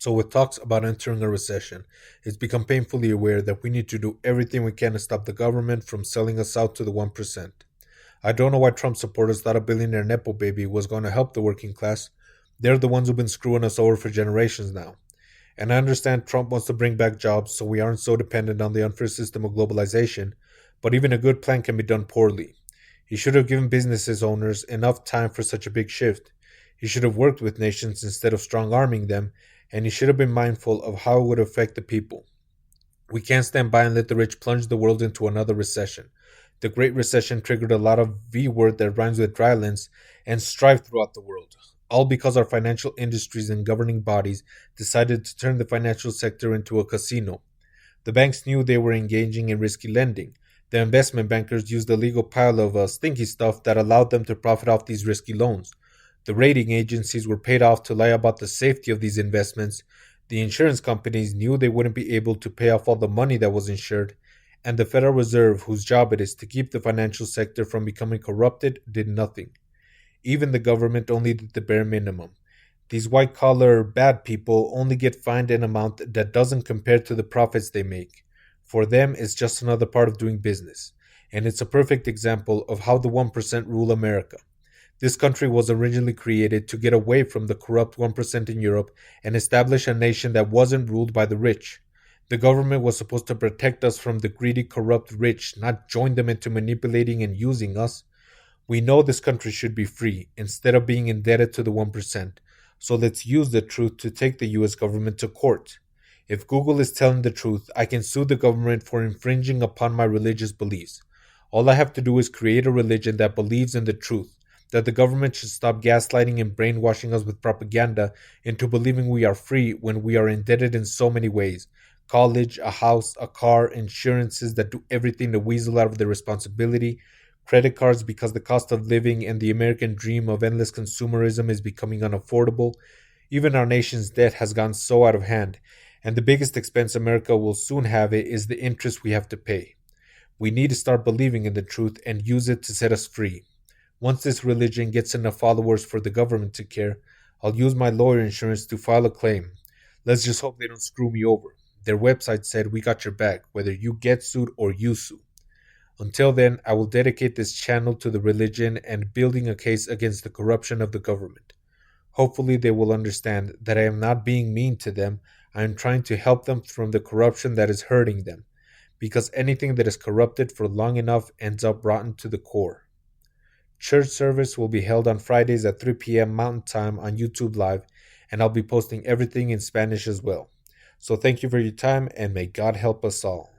So, with talks about entering a recession, it's become painfully aware that we need to do everything we can to stop the government from selling us out to the 1%. I don't know why Trump supporters thought a billionaire Nepo baby was going to help the working class. They're the ones who've been screwing us over for generations now. And I understand Trump wants to bring back jobs so we aren't so dependent on the unfair system of globalization, but even a good plan can be done poorly. He should have given businesses owners enough time for such a big shift. He should have worked with nations instead of strong arming them, and he should have been mindful of how it would affect the people. We can't stand by and let the rich plunge the world into another recession. The Great Recession triggered a lot of V word that rhymes with violence and strife throughout the world, all because our financial industries and governing bodies decided to turn the financial sector into a casino. The banks knew they were engaging in risky lending. The investment bankers used a legal pile of stinky stuff that allowed them to profit off these risky loans. The rating agencies were paid off to lie about the safety of these investments. The insurance companies knew they wouldn't be able to pay off all the money that was insured. And the Federal Reserve, whose job it is to keep the financial sector from becoming corrupted, did nothing. Even the government only did the bare minimum. These white collar bad people only get fined an amount that doesn't compare to the profits they make. For them, it's just another part of doing business. And it's a perfect example of how the 1% rule America. This country was originally created to get away from the corrupt 1% in Europe and establish a nation that wasn't ruled by the rich. The government was supposed to protect us from the greedy, corrupt rich, not join them into manipulating and using us. We know this country should be free instead of being indebted to the 1%. So let's use the truth to take the US government to court. If Google is telling the truth, I can sue the government for infringing upon my religious beliefs. All I have to do is create a religion that believes in the truth, that the government should stop gaslighting and brainwashing us with propaganda into believing we are free when we are indebted in so many ways: college, a house, a car, insurances that do everything to weasel out of their responsibility, credit cards because the cost of living and the American dream of endless consumerism is becoming unaffordable. Even our nation's debt has gone so out of hand, and the biggest expense America will soon have it is the interest we have to pay. We need to start believing in the truth and use it to set us free. Once this religion gets enough followers for the government to care, I'll use my lawyer insurance to file a claim. Let's just hope they don't screw me over. Their website said we got your back, whether you get sued or you sue. Until then, I will dedicate this channel to the religion and building a case against the corruption of the government. Hopefully, they will understand that I am not being mean to them. I am trying to help them from the corruption that is hurting them, because anything that is corrupted for long enough ends up rotten to the core. Church service will be held on Fridays at 3 p.m. Mountain Time on YouTube Live, and I'll be posting everything in Spanish as well. So thank you for your time, and may God help us all.